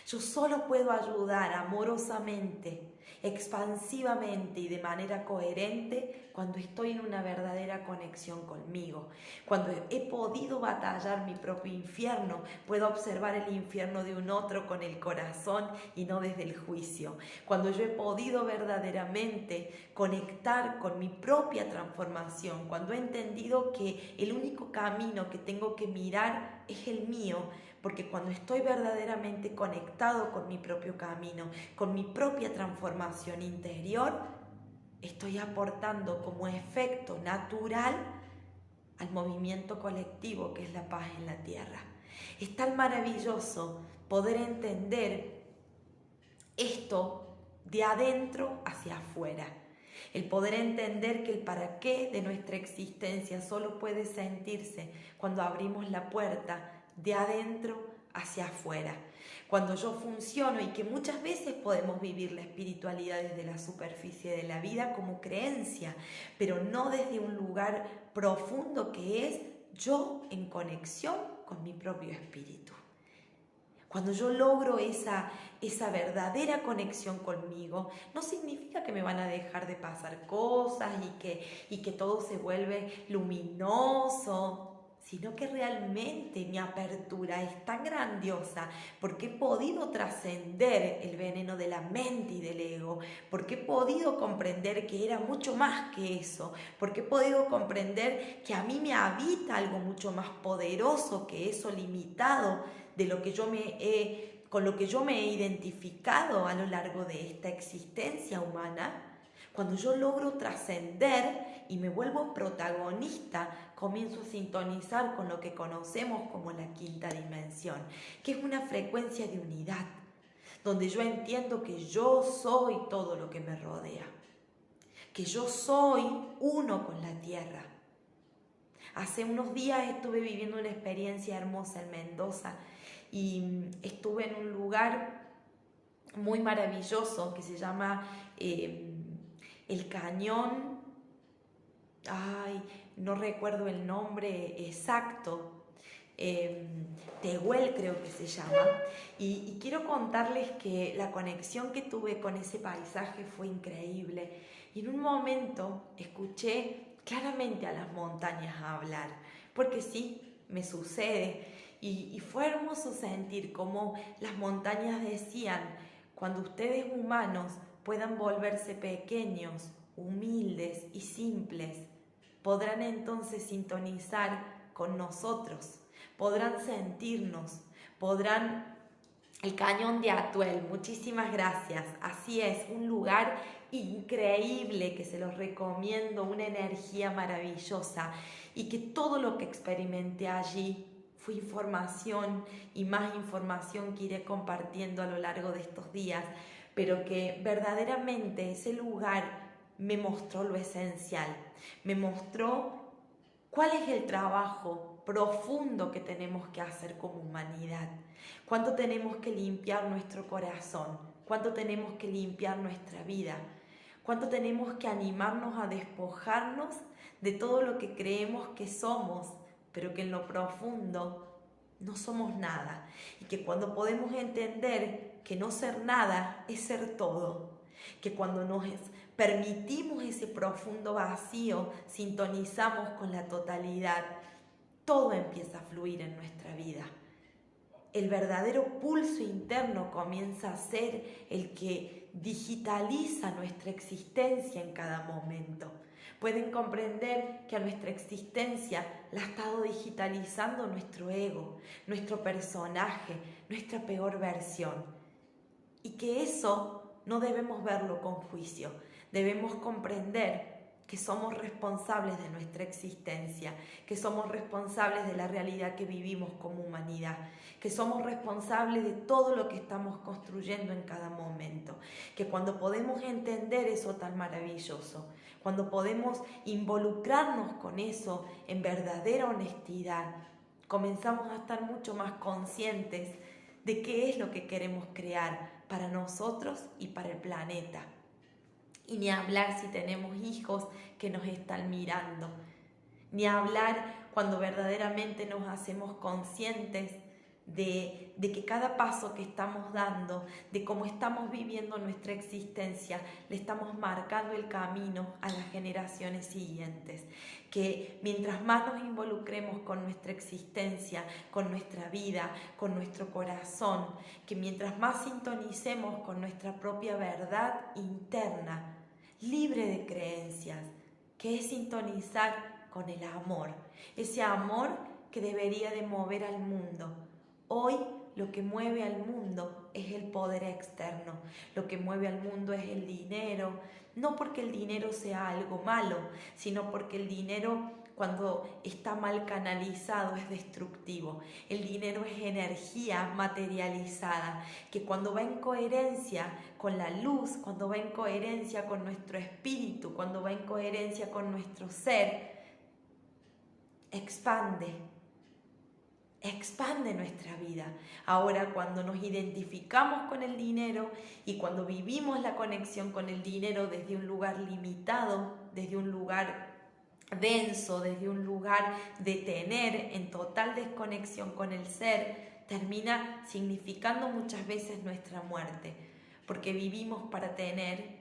Yo solo puedo ayudar amorosamente, expansivamente y de manera coherente cuando estoy en una verdadera conexión conmigo. Cuando he podido batallar mi propio infierno, puedo observar el infierno de un otro con el corazón y no desde el juicio. Cuando yo he podido verdaderamente conectar con mi propia transformación, cuando he entendido que el único camino que tengo que mirar es el mío, porque cuando estoy verdaderamente conectado con mi propio camino, con mi propia transformación interior, estoy aportando como efecto natural al movimiento colectivo que es la paz en la tierra. Es tan maravilloso poder entender esto de adentro hacia afuera. El poder entender que el para qué de nuestra existencia solo puede sentirse cuando abrimos la puerta de adentro hacia afuera. Cuando yo funciono, y que muchas veces podemos vivir la espiritualidad desde la superficie de la vida como creencia, pero no desde un lugar profundo que es yo en conexión con mi propio espíritu. Cuando yo logro esa verdadera conexión conmigo, no significa que me van a dejar de pasar cosas y que todo se vuelve luminoso, sino que realmente mi apertura es tan grandiosa porque he podido trascender el veneno de la mente y del ego, porque he podido comprender que era mucho más que eso, porque he podido comprender que a mí me habita algo mucho más poderoso que eso limitado de lo que con lo que yo me he identificado a lo largo de esta existencia humana. Cuando yo logro trascender y me vuelvo protagonista, comienzo a sintonizar con lo que conocemos como la quinta dimensión, que es una frecuencia de unidad, donde yo entiendo que yo soy todo lo que me rodea, que yo soy uno con la tierra. Hace unos días estuve viviendo una experiencia hermosa en Mendoza y estuve en un lugar muy maravilloso que se llama El Cañón, no recuerdo el nombre exacto, Tehuel creo que se llama, y quiero contarles que la conexión que tuve con ese paisaje fue increíble, y en un momento escuché claramente a las montañas hablar, porque sí, me sucede, y fue hermoso sentir cómo las montañas decían: cuando ustedes humanos puedan volverse pequeños, humildes y simples, podrán entonces sintonizar con nosotros, podrán sentirnos, podrán... El Cañón de Atuel, muchísimas gracias. Así es, un lugar increíble que se los recomiendo, una energía maravillosa, y que todo lo que experimenté allí fue información y más información que iré compartiendo a lo largo de estos días, pero que verdaderamente ese lugar me mostró lo esencial, me mostró cuál es el trabajo profundo que tenemos que hacer como humanidad, cuánto tenemos que limpiar nuestro corazón, cuánto tenemos que limpiar nuestra vida, cuánto tenemos que animarnos a despojarnos de todo lo que creemos que somos, pero que en lo profundo no somos nada, y que cuando podemos entender que no ser nada es ser todo, que cuando nos permitimos ese profundo vacío, sintonizamos con la totalidad, todo empieza a fluir en nuestra vida. El verdadero pulso interno comienza a ser el que digitaliza nuestra existencia en cada momento. Pueden comprender que a nuestra existencia la ha estado digitalizando nuestro ego, nuestro personaje, nuestra peor versión. Y que eso no debemos verlo con juicio. Debemos comprender que somos responsables de nuestra existencia, que somos responsables de la realidad que vivimos como humanidad, que somos responsables de todo lo que estamos construyendo en cada momento, que cuando podemos entender eso tan maravilloso, cuando podemos involucrarnos con eso en verdadera honestidad, comenzamos a estar mucho más conscientes de qué es lo que queremos crear para nosotros y para el planeta. Y ni hablar si tenemos hijos que nos están mirando, ni hablar cuando verdaderamente nos hacemos conscientes de que cada paso que estamos dando, de cómo estamos viviendo nuestra existencia, le estamos marcando el camino a las generaciones siguientes. Que mientras más nos involucremos con nuestra existencia, con nuestra vida, con nuestro corazón, que mientras más sintonicemos con nuestra propia verdad interna, libre de creencias, que es sintonizar con el amor, ese amor que debería de mover al mundo. Hoy lo que mueve al mundo es el poder externo, lo que mueve al mundo es el dinero, no porque el dinero sea algo malo, sino porque el dinero cuando está mal canalizado es destructivo. El dinero es energía materializada, que cuando va en coherencia con la luz, cuando va en coherencia con nuestro espíritu, cuando va en coherencia con nuestro ser, expande nuestra vida. Ahora, cuando nos identificamos con el dinero y cuando vivimos la conexión con el dinero desde un lugar limitado, desde un lugar denso, desde un lugar de tener en total desconexión con el ser, termina significando muchas veces nuestra muerte, porque vivimos para tener,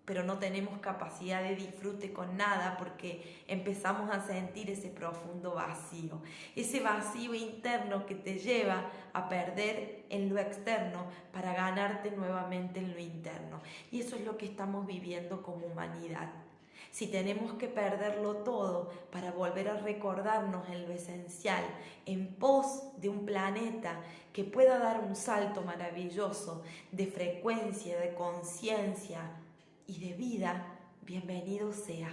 pero no tenemos capacidad de disfrute con nada porque empezamos a sentir ese profundo vacío, ese vacío interno que te lleva a perder en lo externo para ganarte nuevamente en lo interno. Y eso es lo que estamos viviendo como humanidad. Si tenemos que perderlo todo para volver a recordarnos en lo esencial, en pos de un planeta que pueda dar un salto maravilloso de frecuencia, de conciencia y de vida, bienvenido sea.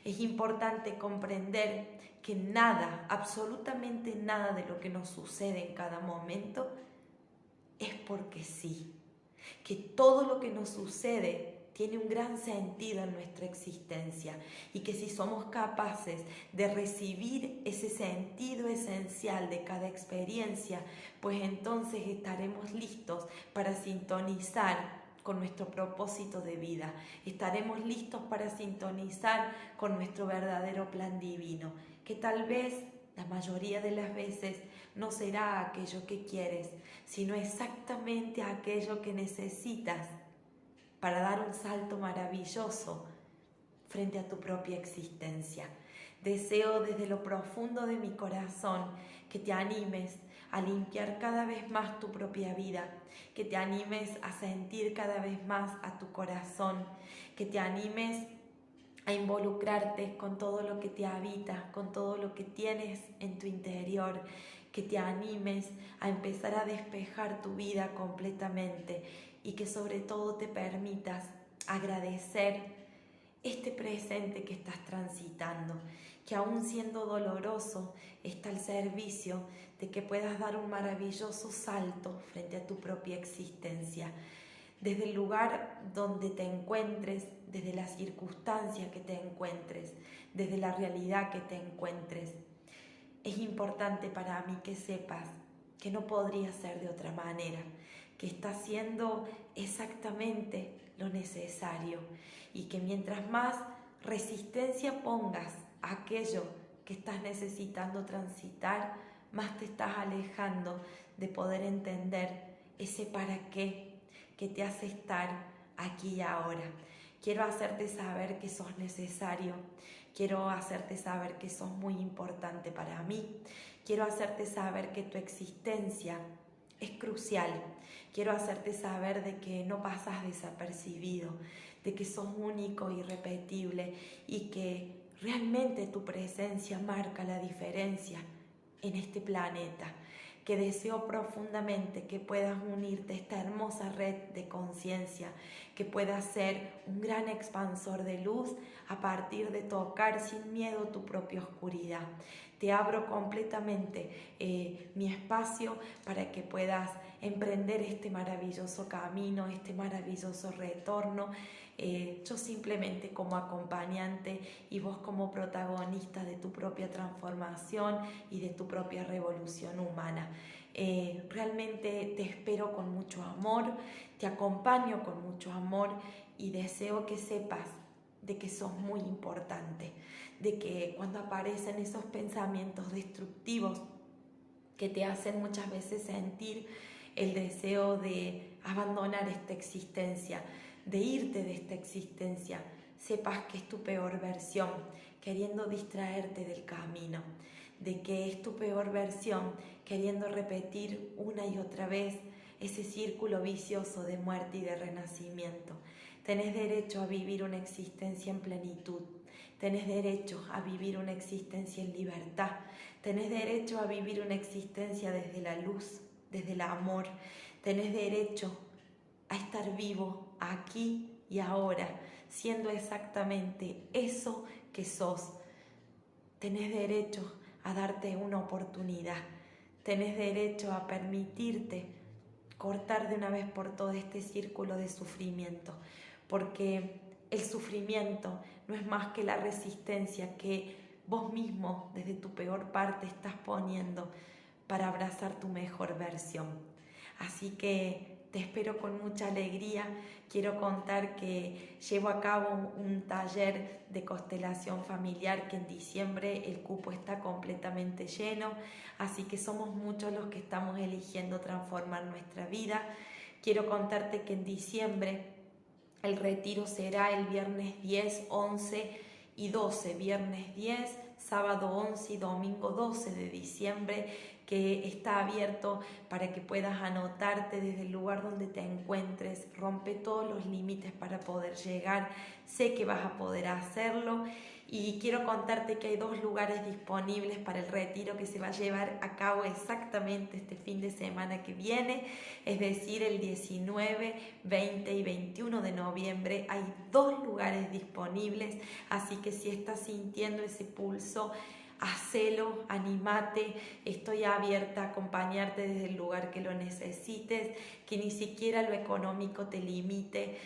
Es importante comprender que nada, absolutamente nada de lo que nos sucede en cada momento es porque sí, que todo lo que nos sucede tiene un gran sentido en nuestra existencia y que si somos capaces de recibir ese sentido esencial de cada experiencia, pues entonces estaremos listos para sintonizar con nuestro propósito de vida, estaremos listos para sintonizar con nuestro verdadero plan divino, que tal vez la mayoría de las veces no será aquello que quieres, sino exactamente aquello que necesitas para dar un salto maravilloso frente a tu propia existencia. Deseo desde lo profundo de mi corazón que te animes a limpiar cada vez más tu propia vida, que te animes a sentir cada vez más a tu corazón, que te animes a involucrarte con todo lo que te habita, con todo lo que tienes en tu interior, que te animes a empezar a despejar tu vida completamente y que sobre todo te permitas agradecer este presente que estás transitando, que aún siendo doloroso está al servicio de que puedas dar un maravilloso salto frente a tu propia existencia. Desde el lugar donde te encuentres, desde la circunstancia que te encuentres, desde la realidad que te encuentres, es importante para mí que sepas que no podría ser de otra manera, que estás haciendo exactamente lo necesario y que mientras más resistencia pongas a aquello que estás necesitando transitar, más te estás alejando de poder entender ese para qué que te hace estar aquí y ahora. Quiero hacerte saber que sos necesario, Quiero hacerte saber que sos muy importante para mí. Quiero hacerte saber que tu existencia es crucial. Quiero hacerte saber de que no pasas desapercibido, de que sos único, irrepetible y que realmente tu presencia marca la diferencia en este planeta. Que deseo profundamente que puedas unirte a esta hermosa red de conciencia, que puedas ser un gran expansor de luz a partir de tocar sin miedo tu propia oscuridad. Te abro completamente mi espacio para que puedas emprender este maravilloso camino, este maravilloso retorno. Yo simplemente como acompañante y vos como protagonista de tu propia transformación y de tu propia revolución humana. Realmente te espero con mucho amor, te acompaño con mucho amor y deseo que sepas de que sos muy importante, de que cuando aparecen esos pensamientos destructivos que te hacen muchas veces sentir el deseo de abandonar esta existencia, de irte de esta existencia, sepas que es tu peor versión, queriendo distraerte del camino, de que es tu peor versión, queriendo repetir una y otra vez ese círculo vicioso de muerte y de renacimiento. Tenés derecho a vivir una existencia en plenitud, tenés derecho a vivir una existencia en libertad, tenés derecho a vivir una existencia desde la luz, desde el amor, tenés derecho a estar vivo aquí y ahora, siendo exactamente eso que sos. Tenés derecho a darte una oportunidad, tenés derecho a permitirte cortar de una vez por todo este círculo de sufrimiento, porque el sufrimiento no es más que la resistencia que vos mismo desde tu peor parte estás poniendo para abrazar tu mejor versión. Así que te espero con mucha alegría. Quiero contar que llevo a cabo un taller de constelación familiar que en diciembre el cupo está completamente lleno, así que somos muchos los que estamos eligiendo transformar nuestra vida. Quiero contarte que en diciembre el retiro será el viernes 10, 11 y 12, viernes 10, sábado 11 y domingo 12 de diciembre, que está abierto para que puedas anotarte desde el lugar donde te encuentres. Rompe todos los límites para poder llegar. Sé que vas a poder hacerlo y quiero contarte que hay 2 lugares disponibles para el retiro que se va a llevar a cabo exactamente este fin de semana que viene, es decir, el 19, 20 y 21 de noviembre. Hay 2 lugares disponibles, así que si estás sintiendo ese pulso, hacelo, animate, estoy abierta a acompañarte desde el lugar que lo necesites, que ni siquiera lo económico te limite,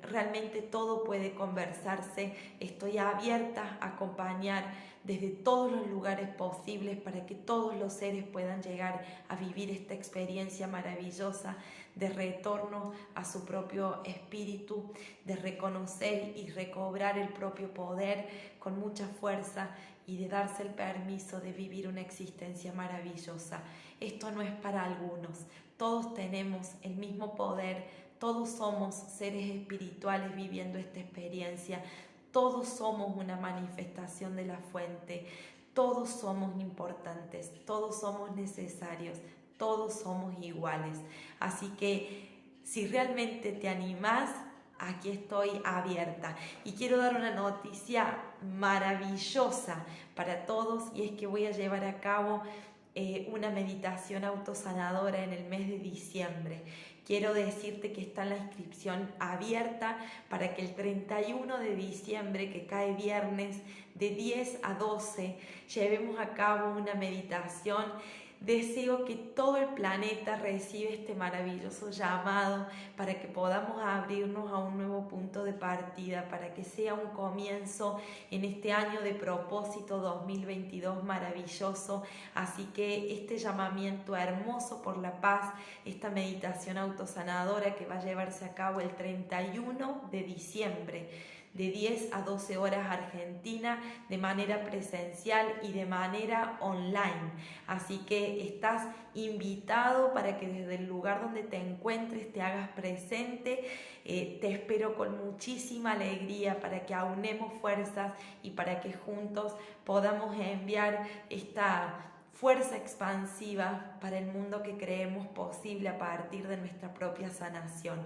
realmente todo puede conversarse, estoy abierta a acompañar desde todos los lugares posibles para que todos los seres puedan llegar a vivir esta experiencia maravillosa de retorno a su propio espíritu, de reconocer y recobrar el propio poder con mucha fuerza y de darse el permiso de vivir una existencia maravillosa. Esto no es para algunos, todos tenemos el mismo poder, todos somos seres espirituales viviendo esta experiencia, todos somos una manifestación de la fuente, todos somos importantes, todos somos necesarios, todos somos iguales. Así que si realmente te animás, aquí estoy abierta y quiero dar una noticia maravillosa para todos, y es que voy a llevar a cabo una meditación autosanadora en el mes de diciembre. Quiero decirte que está la inscripción abierta para que el 31 de diciembre, que cae viernes, de 10 a 12, llevemos a cabo una meditación. Deseo que todo el planeta reciba este maravilloso llamado para que podamos abrirnos a un nuevo punto de partida, para que sea un comienzo en este año de propósito 2022 maravilloso. Así que este llamamiento hermoso por la paz, esta meditación autosanadora que va a llevarse a cabo el 31 de diciembre, de 10 a 12 horas Argentina, de manera presencial y de manera online. Así que estás invitado para que desde el lugar donde te encuentres te hagas presente. Te espero con muchísima alegría para que aunemos fuerzas y para que juntos podamos enviar esta fuerza expansiva para el mundo que creemos posible a partir de nuestra propia sanación.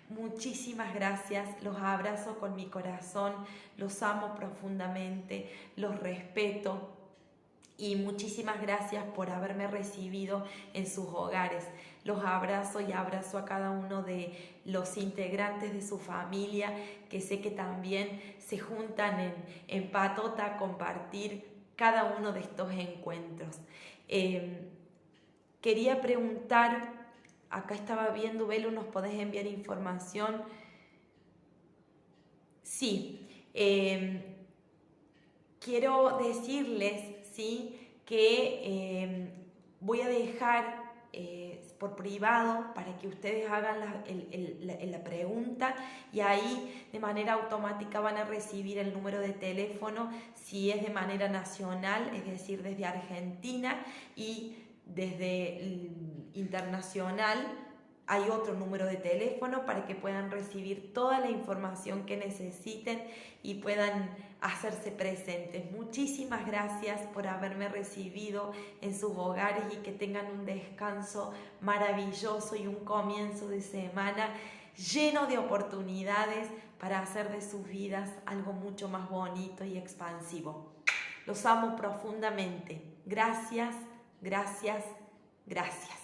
Muchísimas gracias, los abrazo con mi corazón, los amo profundamente, los respeto. Y muchísimas gracias por haberme recibido en sus hogares. Los abrazo y abrazo a cada uno de los integrantes de su familia, que sé que también se juntan en Patota a compartir cada uno de estos encuentros. Quería preguntar, acá estaba viendo, Belu, ¿nos podés enviar información? Sí, quiero decirles, ¿sí?, que voy a dejar por privado para que ustedes hagan la pregunta y ahí de manera automática van a recibir el número de teléfono si es de manera nacional, es decir, desde Argentina, y desde internacional hay otro número de teléfono para que puedan recibir toda la información que necesiten y puedan hacerse presentes. Muchísimas gracias por haberme recibido en sus hogares y que tengan un descanso maravilloso y un comienzo de semana lleno de oportunidades para hacer de sus vidas algo mucho más bonito y expansivo. Los amo profundamente. Gracias, gracias, gracias.